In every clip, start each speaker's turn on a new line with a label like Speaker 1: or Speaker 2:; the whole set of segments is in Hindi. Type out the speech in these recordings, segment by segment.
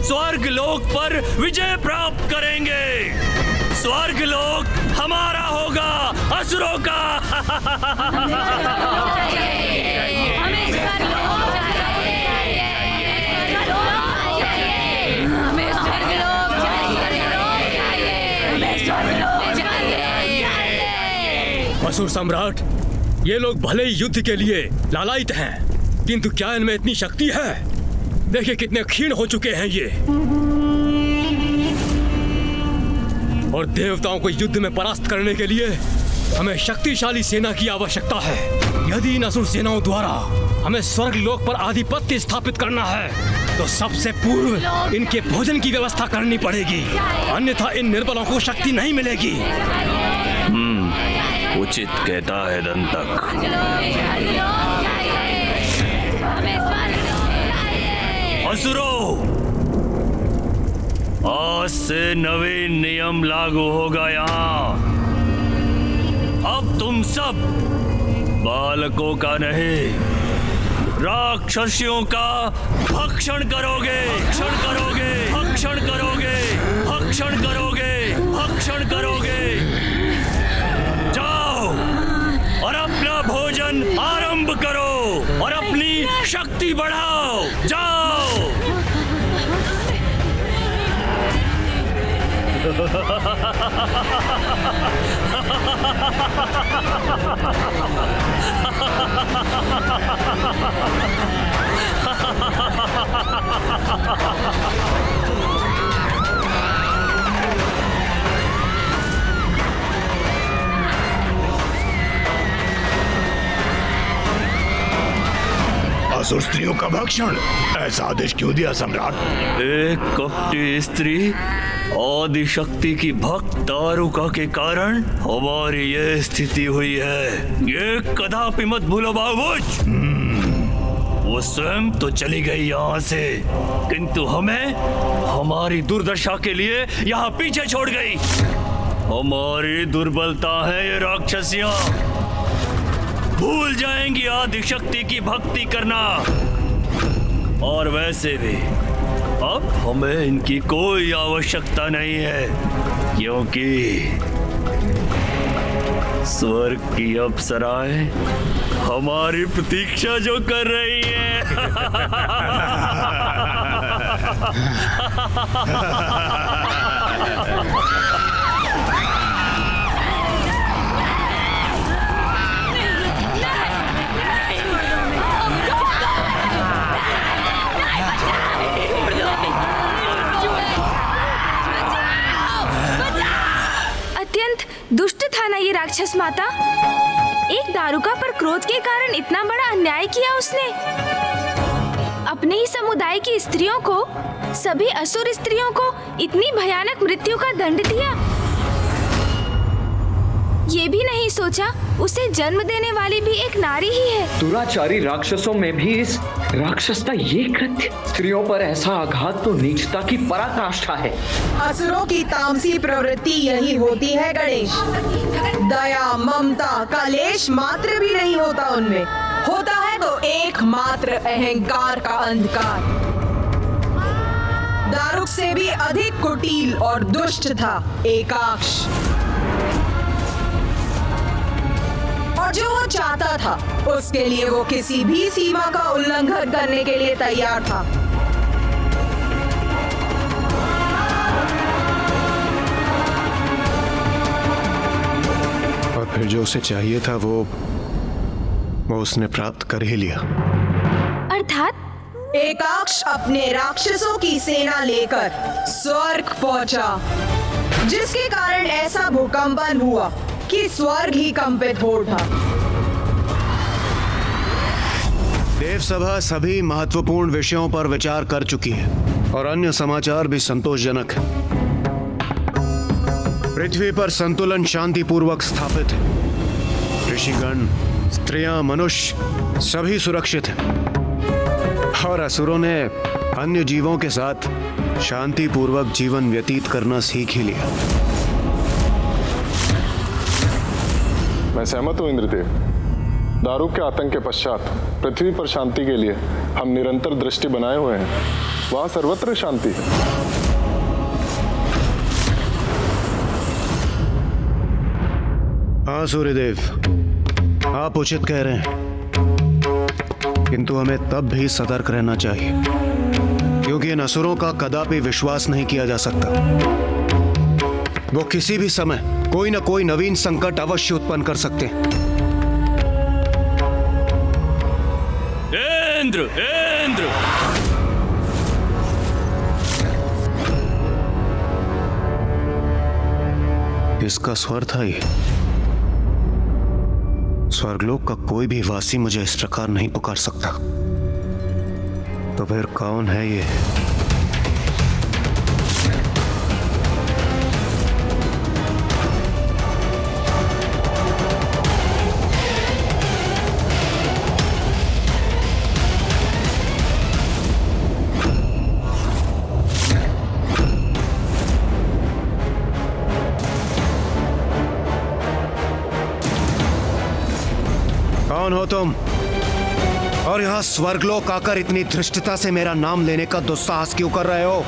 Speaker 1: स्वर्ग लोक पर विजय प्राप्त करेंगे। स्वर्ग लोक हमारा होगा, असुरों का।
Speaker 2: असुर सम्राट, ये लोग भले ही युद्ध के लिए लालायित हैं, किंतु क्या इनमें इतनी शक्ति है? देखिए कितने क्षीण हो चुके हैं ये। और देवताओं को युद्ध में परास्त करने के लिए हमें शक्तिशाली सेना की आवश्यकता है। यदि इन असुर सेनाओं द्वारा हमें स्वर्ग लोक पर आधिपत्य स्थापित करना है तो सबसे पूर्व इनके भोजन की व्यवस्था करनी पड़ेगी, अन्यथा इन निर्बलों को शक्ति नहीं मिलेगी।
Speaker 1: उचित कहता है दंतक। असुरों, आज से नवीन नियम लागू होगा यहाँ। अब तुम सब बालकों का नहीं, राक्षसियों का भक्षण करोगे, भक्षण करोगे, भक्षण करोगे, भक्षण करोगे, भक्षण करोगे। जाओ और अपना भोजन आरंभ करो और अपनी शक्ति बढ़ाओ। जाओ।
Speaker 3: असुर स्त्रियों का भक्षण, ऐसा आदेश क्यों दिया सम्राट?
Speaker 1: एक कपटी स्त्री आदि शक्ति की भक्त दारुका के कारण हमारी ये स्थिति हुई है। ये कदापि मत भूलो बाबूज। वो स्वयं तो चली गई यहाँ से, किंतु हमें हमारी दुर्दशा के लिए यहाँ पीछे छोड़ गई। हमारी दुर्बलता है ये राक्षसियाँ, भूल जाएंगी आदि शक्ति की भक्ति करना। और वैसे भी अब हमें इनकी कोई आवश्यकता नहीं है, क्योंकि स्वर्ग की अप्सराएं हमारी प्रतीक्षा जो कर रही है।
Speaker 4: अत्यंत दुष्ट था ना ये राक्षस माता। एक दारुका पर क्रोध के कारण इतना बड़ा अन्याय किया उसने। अपने ही समुदाय की स्त्रियों को, सभी असुर स्त्रियों को इतनी भयानक मृत्यु का दंड दिया। ये भी नहीं सोचा उसे जन्म देने वाली भी एक नारी ही है।
Speaker 5: दुराचारी राक्षसों में भी इस राक्षस का ये कृत्य, स्त्रियों पर ऐसा आघात तो नीचता की पराकाष्ठा है।
Speaker 6: असुरों की तामसी प्रवृत्ति यही होती है गणेश। दया, ममता का लेश मात्र भी नहीं होता उनमें, होता है तो एकमात्र अहंकार का अंधकार। दारुक से भी अधिक कुटिल और दुष्ट था एकाक्ष, और जो वो चाहता था उसके लिए वो किसी भी सीमा का उल्लंघन करने के लिए तैयार था।
Speaker 7: और फिर जो उसे चाहिए था वो उसने प्राप्त कर ही लिया।
Speaker 4: अर्थात
Speaker 6: एकाक्ष अपने राक्षसों की सेना लेकर स्वर्ग पहुंचा, जिसके कारण ऐसा भूकंपन हुआ कि स्वर्ग ही कंपित हो उठा।
Speaker 7: देवसभा सभी महत्वपूर्ण विषयों पर विचार कर चुकी है और अन्य समाचार भी संतोषजनक है। पृथ्वी पर संतुलन शांतिपूर्वक स्थापित है। ऋषिगण, स्त्रियां, मनुष्य सभी सुरक्षित हैं और असुरों ने अन्य जीवों के साथ शांतिपूर्वक जीवन व्यतीत करना सीख ही लिया।
Speaker 8: मैं सहमत हूँ इंद्रदेव। दारुक के आतंक के पश्चात पृथ्वी पर शांति के लिए हम निरंतर दृष्टि बनाए हुए हैं। वहां सर्वत्र शांति है।
Speaker 7: हाँ सूर्यदेव, आप उचित कह रहे हैं, किंतु हमें तब भी सतर्क रहना चाहिए, क्योंकि इन असुरों का कदापि विश्वास नहीं किया जा सकता। वो किसी भी समय कोई न कोई नवीन संकट अवश्य उत्पन्न कर सकते हैं।
Speaker 1: इंद्र, इंद्र!
Speaker 7: इसका स्वर था ये। स्वर्गलोक का कोई भी वासी मुझे इस प्रकार नहीं पुकार सकता। तो फिर कौन है ये? कौन हो तुम? और यहां स्वर्गलोक आकर इतनी धृष्टता से मेरा नाम लेने का दुस्साहस क्यों कर रहे हो?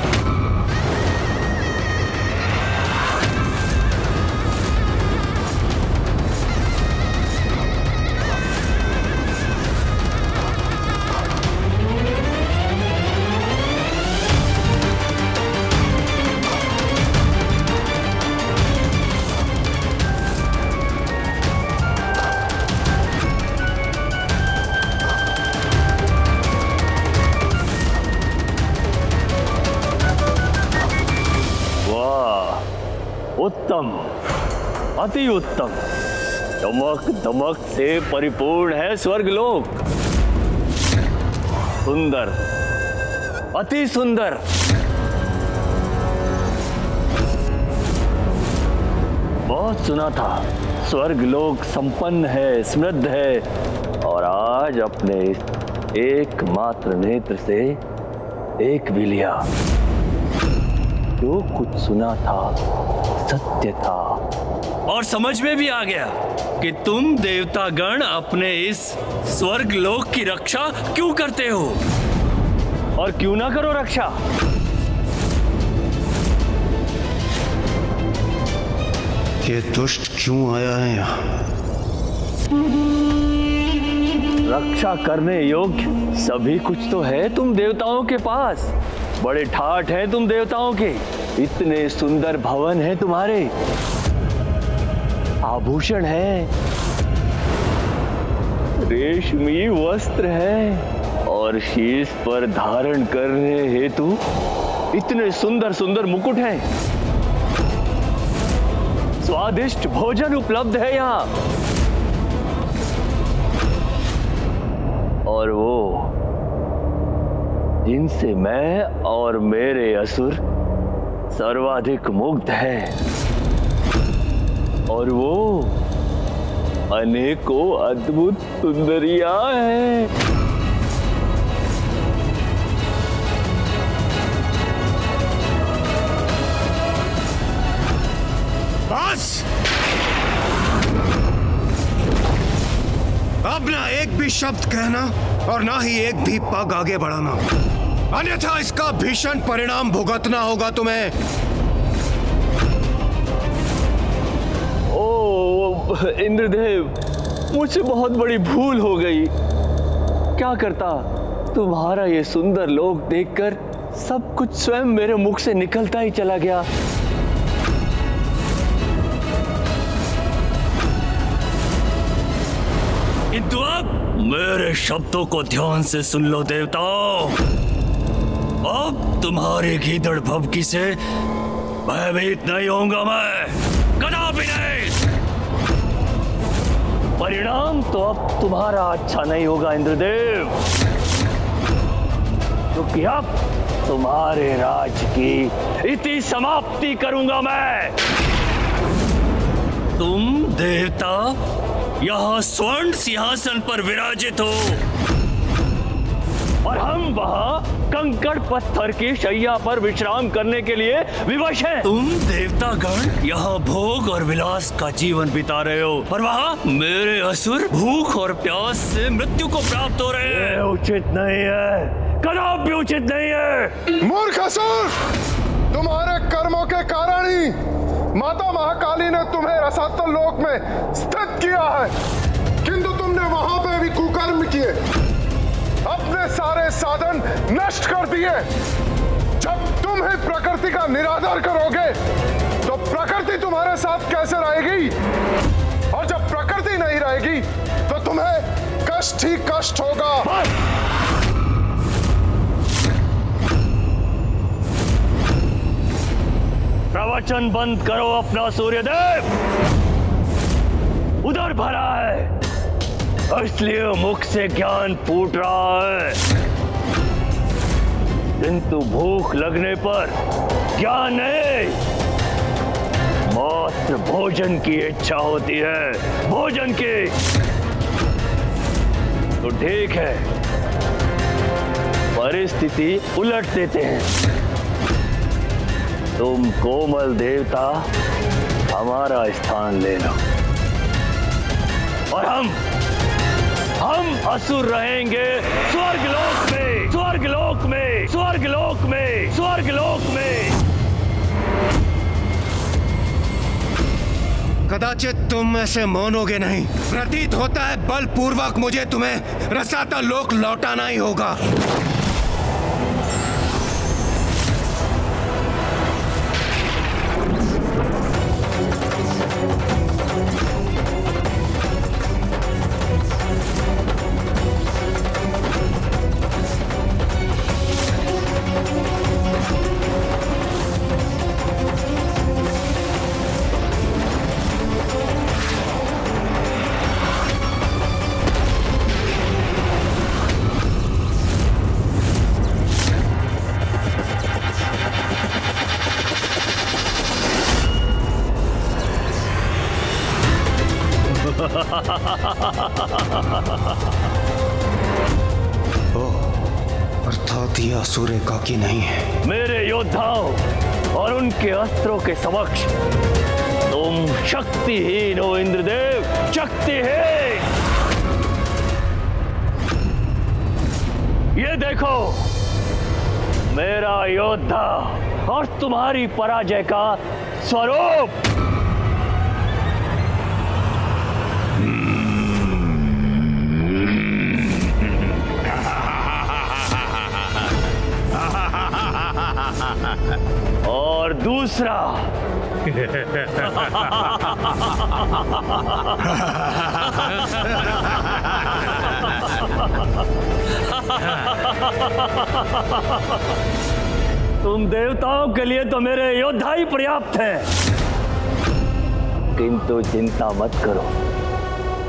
Speaker 1: उत्तम, अति उत्तम। चमक दमक से परिपूर्ण है स्वर्गलोक। सुंदर, अति सुंदर। बहुत सुना था स्वर्गलोक संपन्न है, समृद्ध है, और आज अपने एकमात्र नेत्र से देख भी लिया। जो कुछ सुना था सत्य था, और समझ में भी आ गया कि तुम देवतागण अपने इस स्वर्गलोक की रक्षा क्यों करते हो, और क्यों ना करो रक्षा।
Speaker 7: ये दुष्ट क्यों आया है यहाँ?
Speaker 1: रक्षा करने योग्य सभी कुछ तो है तुम देवताओं के पास। बड़े ठाठ हैं तुम देवताओं के। इतने सुंदर भवन हैं तुम्हारे, आभूषण है, रेशमी वस्त्र है, और शीश पर धारण करने हेतु इतने सुंदर सुंदर मुकुट हैं। स्वादिष्ट भोजन उपलब्ध है यहाँ, और वो जिनसे मैं और मेरे असुर सर्वाधिक मुग्ध हैं, और वो अनेकों अद्भुत सुंदरियां हैं।
Speaker 7: बस! अब ना एक भी शब्द कहना और ना ही एक भी पग आगे बढ़ाना, अन्यथा इसका भीषण परिणाम भुगतना होगा तुम्हें।
Speaker 1: ओ इंद्रदेव, मुझसे बहुत बड़ी भूल हो गई। क्या करता, तुम्हारा ये सुंदर लोक देखकर सब कुछ स्वयं मेरे मुख से निकलता ही चला गया। किंतु अब मेरे शब्दों को ध्यान से सुन लो देवताओं। अब तुम्हारे गीदड़ भभकी से भयभीत नहीं होऊंगा मैं, कदापि नहीं। परिणाम तो अब तुम्हारा अच्छा नहीं होगा इंद्रदेव, क्योंकि अब तुम्हारे राज की इति समाप्ति करूंगा मैं। तुम देवता यहाँ स्वर्ण सिंहासन पर विराजित हो, और हम वहाँ कंकड़ पत्थर की शैया पर विश्राम करने के लिए विवश हैं। तुम देवतागण यहाँ भोग और विलास का जीवन बिता रहे हो, और वहाँ मेरे असुर भूख और प्यास से मृत्यु को प्राप्त हो रहे हैं। उचित नहीं है कदापि उचित नहीं है।
Speaker 8: मूर्ख असुर, तुम्हारे कर्मों के कारण ही माता महाकाली ने तुम्हें रसातल लोक में स्थित किया है, किंतु तुमने वहां पे भी कुकर्म किए, अपने सारे साधन नष्ट कर दिए। जब तुम ही प्रकृति का निरादर करोगे तो प्रकृति तुम्हारे साथ कैसे रहेगी? और जब प्रकृति नहीं रहेगी तो तुम्हें कष्ट ही कष्ट होगा।
Speaker 1: प्रवचन बंद करो अपना सूर्यदेव। उधर भरा है, इसलिए मुख से ज्ञान फूट रहा है, किंतु भूख लगने पर ज्ञान नहीं, मात्र भोजन की इच्छा होती है, भोजन की। तो ठीक है, परिस्थिति उलट देते हैं। तुम कोमल देवता हमारा स्थान ले लो और हम असुर रहेंगे स्वर्गलोक में, स्वर्गलोक में, स्वर्गलोक में, स्वर्गलोक में।
Speaker 7: कदाचित तुम ऐसे मानोगे नहीं। प्रतीत होता है बलपूर्वक मुझे तुम्हें रसातल लोक लौटाना ही होगा। अर्थात यह असुर एकाकी नहीं है।
Speaker 1: मेरे योद्धाओं और उनके अस्त्रों के समक्ष तुम शक्तिहीन हो इंद्रदेव, शक्तिहीन। ये देखो मेरा योद्धा और तुम्हारी पराजय का स्वरूप। और दूसरा तुम देवताओं के लिए तो मेरे योद्धा ही पर्याप्त हैं, किंतु चिंता मत करो,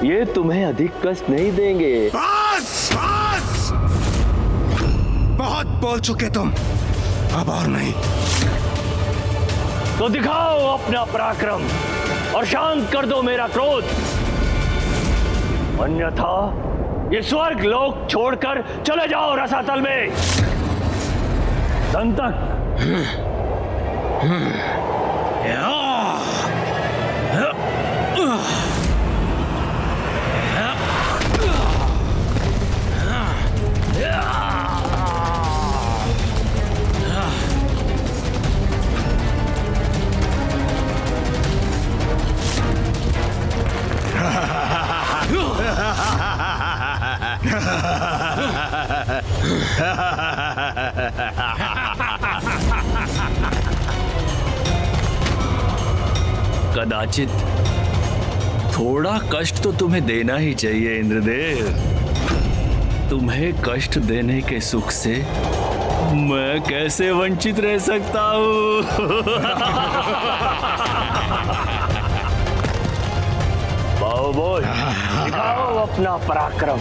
Speaker 1: ये तुम्हें अधिक कष्ट नहीं देंगे।
Speaker 7: बस बस, बहुत बोल चुके तुम, अब और नहीं।
Speaker 1: तो दिखाओ अपना पराक्रम और शांत कर दो मेरा क्रोध, अन्यथा ये स्वर्ग लोक छोड़कर चले जाओ रसातल में। संतक कदाचित थोड़ा कष्ट तो तुम्हें देना ही चाहिए इंद्रदेव। तुम्हें कष्ट देने के सुख से मैं कैसे वंचित रह सकता हूँ? बाहुबल, दिखाओ अपना पराक्रम।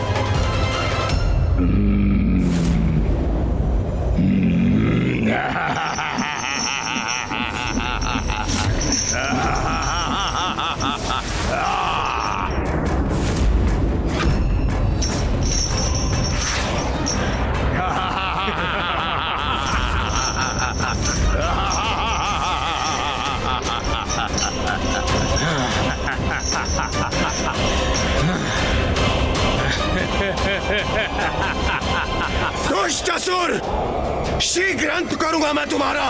Speaker 7: दुष्ट असुर, शीघ्र अंत करूंगा मैं तुम्हारा।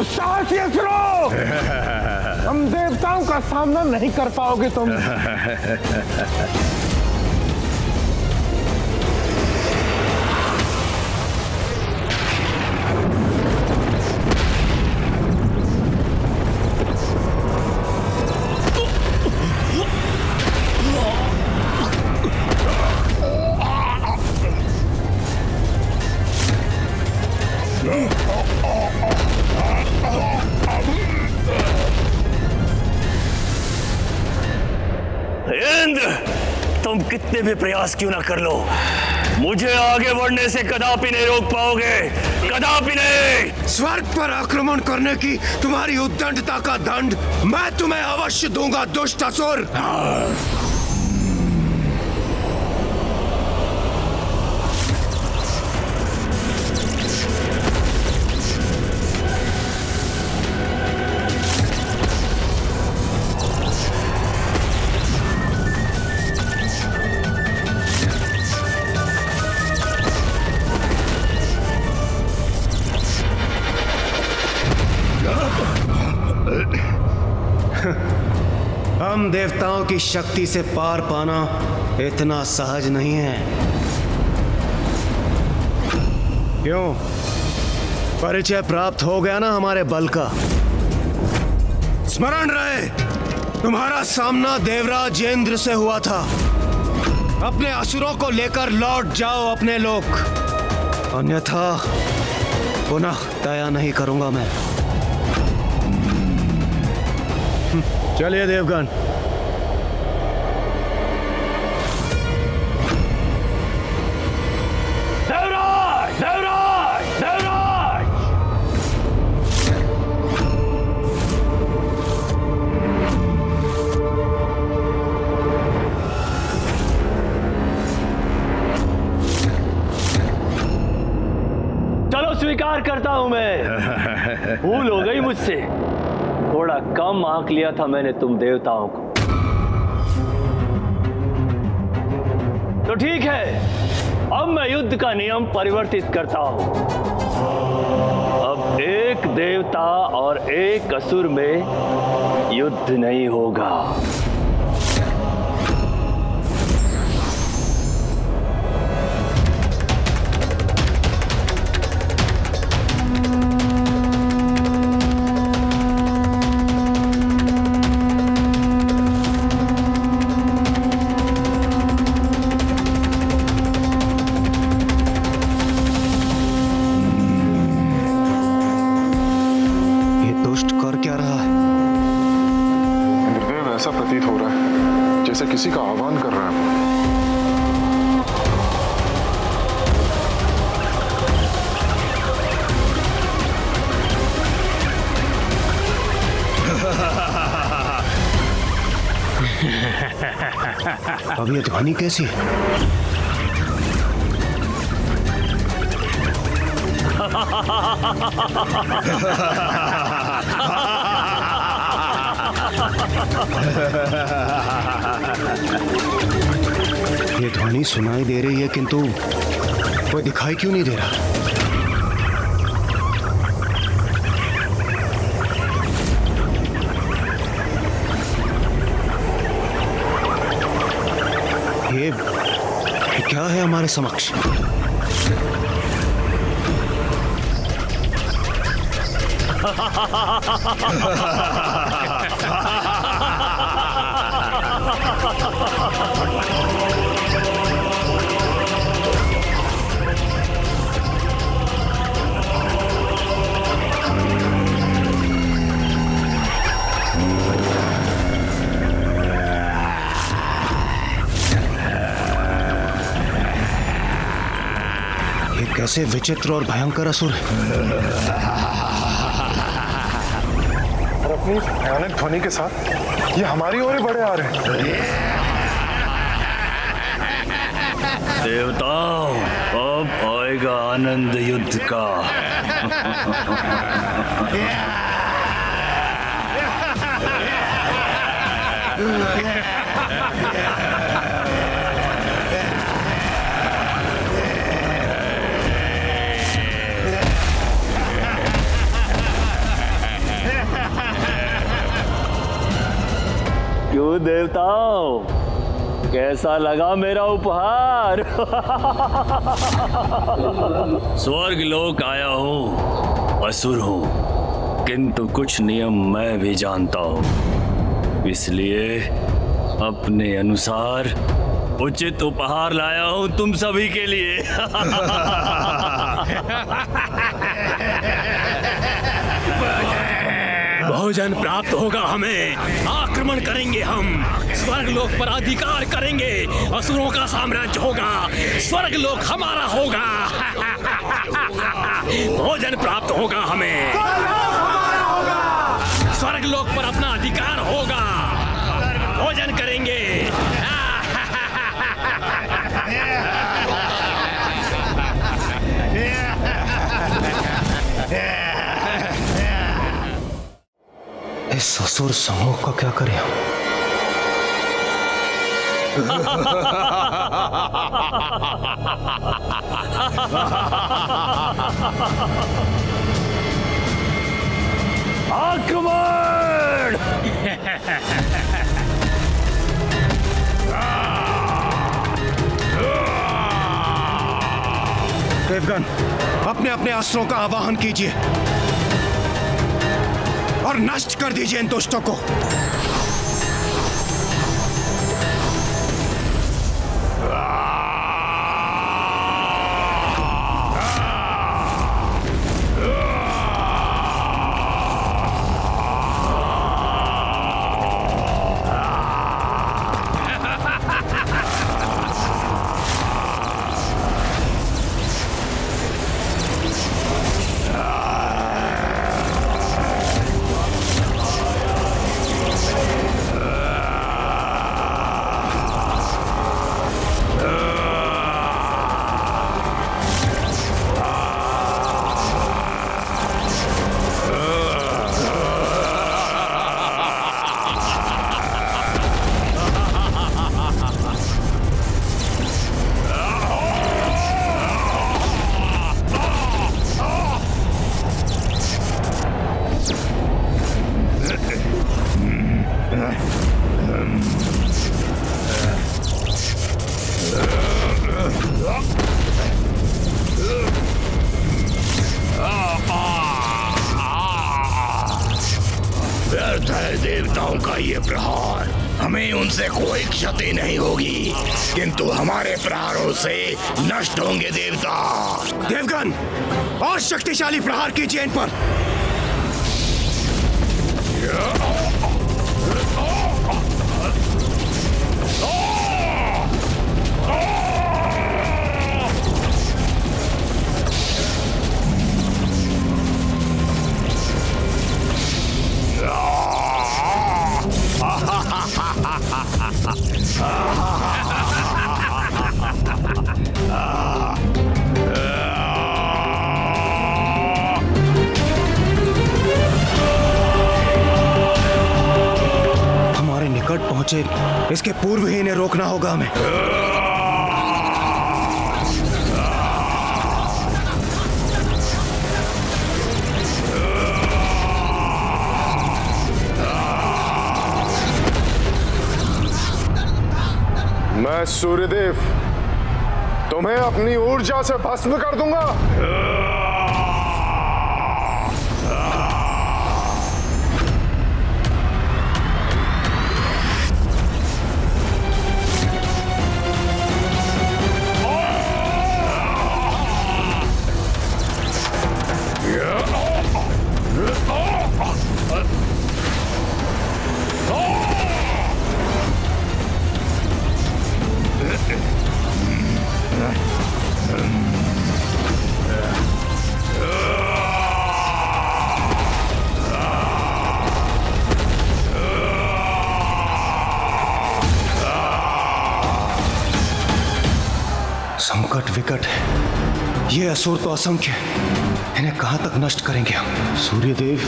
Speaker 8: साहसी असुरों, हम देवताओं का सामना नहीं कर पाओगे तुम।
Speaker 1: तुम कितने भी प्रयास क्यों ना कर लो, मुझे आगे बढ़ने से कदापि नहीं रोक पाओगे, कदापि नहीं।
Speaker 7: स्वर्ग पर आक्रमण करने की तुम्हारी उद्दंडता का दंड मैं तुम्हें अवश्य दूंगा दुष्ट असुर। हम देवताओं की शक्ति से पार पाना इतना सहज नहीं है। क्यों? परिचय प्राप्त हो गया ना हमारे बल का। स्मरण रहे, तुम्हारा सामना देवराज इंद्र से हुआ था। अपने असुरों को लेकर लौट जाओ अपने लोक, अन्यथा पुनः दया नहीं करूंगा मैं। चलिए देवगण।
Speaker 1: देवराज, देवराज, देवराज। चलो स्वीकार करता हूं मैं, भूल हो गई मुझसे, थोड़ा कम आंक लिया था मैंने तुम देवताओं को। तो ठीक है, अब मैं युद्ध का नियम परिवर्तित करता हूं। अब एक देवता और एक असुर में युद्ध नहीं होगा।
Speaker 8: किसी का आह्वान कर रहा है।
Speaker 7: अब ये ध्वनि कैसी है? ये ध्वनि सुनाई दे रही है किंतु कोई दिखाई क्यों नहीं दे रहा? ये क्या है हमारे समक्ष? कैसे विचित्र और भयंकर असुर है।
Speaker 8: और अपनी भयानक ध्वनि के साथ ये हमारी ओर ही बढ़े आ रहे हैं।
Speaker 1: देवताओं, अब आएगा आनंद युद्ध का। क्यों देवताओं, कैसा लगा मेरा उपहार? स्वर्ग लोक आया हूँ, असुर हूँ, किंतु कुछ नियम मैं भी जानता हूँ, इसलिए अपने अनुसार उचित उपहार लाया हूँ तुम सभी के लिए।
Speaker 2: भोजन प्राप्त होगा हमें, आक्रमण करेंगे हम, स्वर्ग लोक पर अधिकार करेंगे, असुरों का साम्राज्य होगा, स्वर्ग लोक हमारा होगा। भोजन प्राप्त होगा हमें, स्वर्ग लोक पर अपना अधिकार होगा, भोजन करेंगे।
Speaker 7: इस असुर समूह का क्या करें हम?
Speaker 1: आक्रमण!
Speaker 7: देवगण, अपने अपने अस्त्रों का आवाहन कीजिए और नष्ट कर दीजिए इन दुष्टों को।
Speaker 3: व्यर्थ है देवताओं का ये प्रहार, हमें उनसे कोई क्षति नहीं होगी, किंतु हमारे प्रहारों से नष्ट होंगे देवता।
Speaker 7: देवगण, और शक्तिशाली प्रहार कीजिए इन पर। हमारे निकट पहुंचे, इसके पूर्व ही इन्हें रोकना होगा हमें।
Speaker 8: मैं सूर्यदेव तुम्हें अपनी ऊर्जा से भस्म कर दूंगा। संकट विकट है,
Speaker 7: ये असुर तो असंख्य है, इन्हें कहां तक नष्ट करेंगे हम? सूर्यदेव,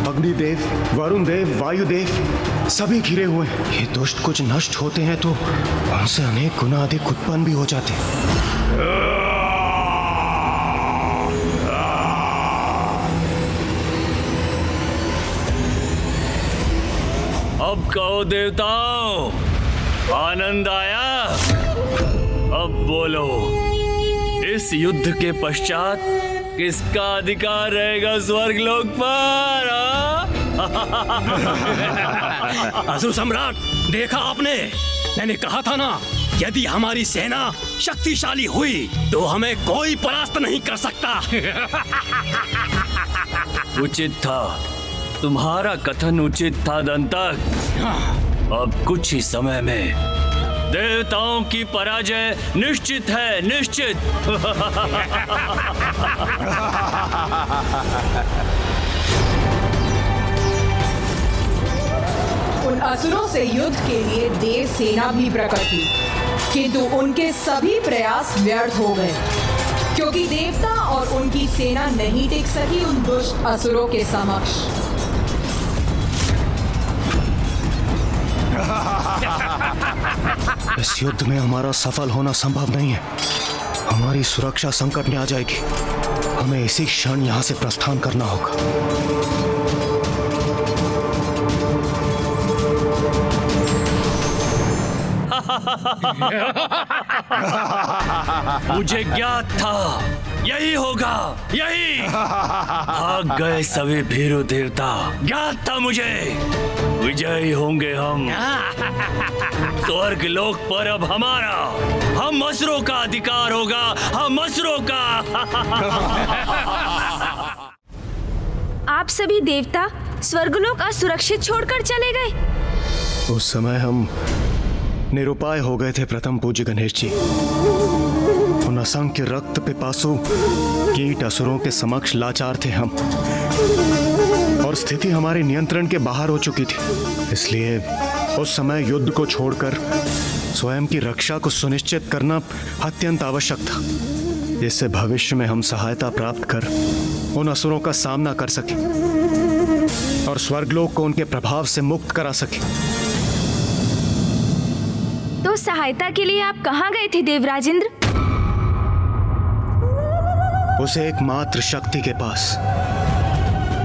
Speaker 7: अग्निदेव, वरुण देव, वायुदेव सभी घिरे हुए हैं। ये दुष्ट कुछ नष्ट होते हैं तो उनसे अनेक गुना अधिक उत्पन्न भी हो जाते हैं।
Speaker 1: अब कहो देवताओं, आनंद आया? अब बोलो, इस युद्ध के पश्चात किसका अधिकार रहेगा स्वर्गलोक पर?
Speaker 2: असुर सम्राट, देखा आपने? मैंने कहा था ना, यदि हमारी सेना शक्तिशाली हुई तो हमें कोई परास्त नहीं कर सकता।
Speaker 1: उचित था, तुम्हारा कथन उचित था दंतक। अब कुछ ही समय में देवताओं की पराजय निश्चित है, निश्चित।
Speaker 6: उन असुरों से युद्ध के लिए देव सेना भी प्रकट हुई, किंतु उनके सभी प्रयास व्यर्थ हो गए, क्योंकि देवता और उनकी सेना नहीं टिक सकी उन दुष्ट असुरों के समक्ष।
Speaker 7: इस युद्ध में हमारा सफल होना संभव नहीं है। हमारी सुरक्षा संकट में आ जाएगी। हमें इसी क्षण यहाँ से प्रस्थान करना होगा।
Speaker 1: मुझे ज्ञात था यही होगा, यही। भाग गए सभी भीरू देवता, ज्ञात था मुझे। विजयी होंगे हम। स्वर्ग लोक पर अब हमारा, हम असुरों का अधिकार होगा, हम असुरों का।
Speaker 4: आप सभी देवता स्वर्गलोक असुरक्षित छोड़कर चले गए।
Speaker 7: उस समय हम निरुपाय हो गए थे प्रथम पूज्य गणेश जी। उन असंख्य रक्त पिपासु कीट असुरों के समक्ष लाचार थे हम, और स्थिति हमारे नियंत्रण के बाहर हो चुकी थी। इसलिए उस समय युद्ध को छोड़कर स्वयं की रक्षा को सुनिश्चित करना अत्यंत आवश्यक था, जिससे भविष्य में हम सहायता प्राप्त कर उन असुरों का सामना कर सके और स्वर्गलोक को उनके प्रभाव से मुक्त करा सके।
Speaker 4: तो सहायता के लिए आप कहाँ गए थे देवराजेंद्र?
Speaker 7: उस एकमात्र शक्ति के पास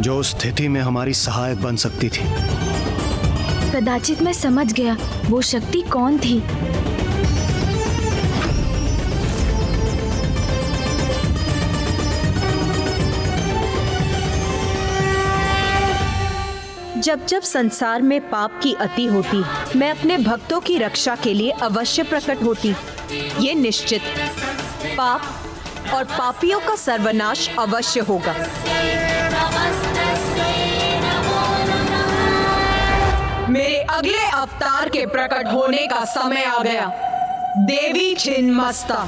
Speaker 7: जो उस स्थिति में हमारी सहायक बन सकती थी।
Speaker 4: कदाचित मैं समझ गया वो शक्ति कौन थी।
Speaker 6: जब जब संसार में पाप की अति होती, मैं अपने भक्तों की रक्षा के लिए अवश्य प्रकट होती। ये निश्चित, पाप और पापियों का सर्वनाश अवश्य होगा। मेरे अगले अवतार के प्रकट होने का समय आ गया। देवी छिन्नमस्ता।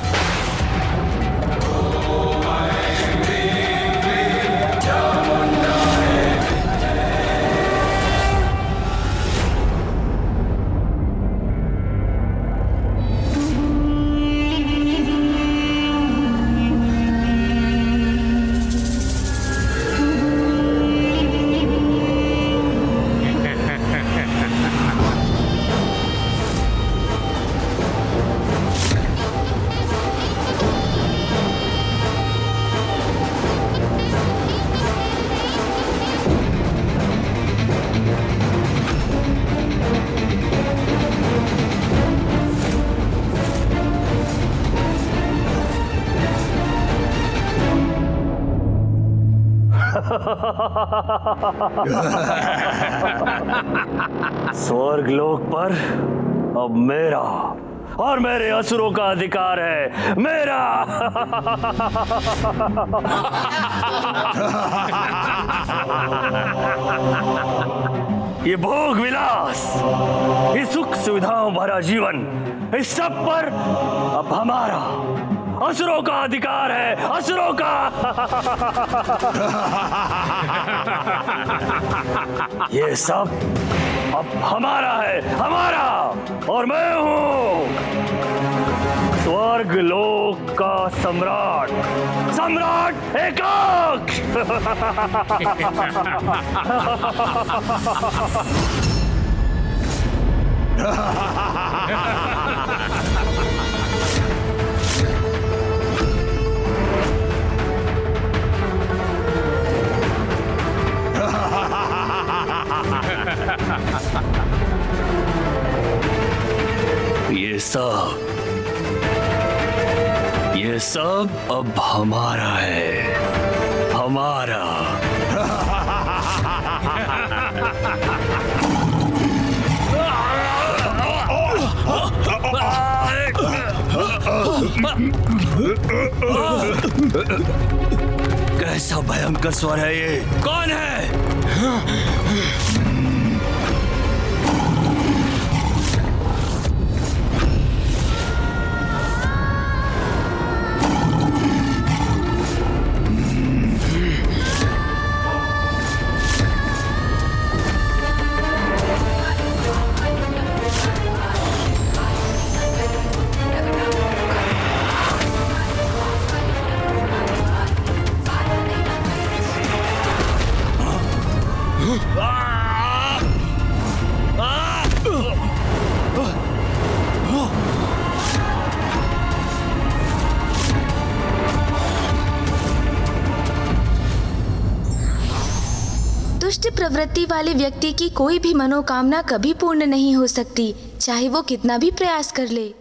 Speaker 1: स्वर्गलोक पर अब मेरा और मेरे असुरों का अधिकार है, मेरा। ये भोग विलास, ये सुख सुविधाओं भरा जीवन, इस सब पर अब हमारा, असुरों का अधिकार है, असुरों का। ये सब अब हमारा है, हमारा। और मैं हूं स्वर्ग लोक का सम्राट, सम्राट एकाक्ष। ये सब अब हमारा है, हमारा। कैसा भयंकर स्वर है ये? कौन है?
Speaker 4: दुष्ट प्रवृत्ति वाले व्यक्ति की कोई भी मनोकामना कभी पूर्ण नहीं हो सकती, चाहे वो कितना भी प्रयास कर ले।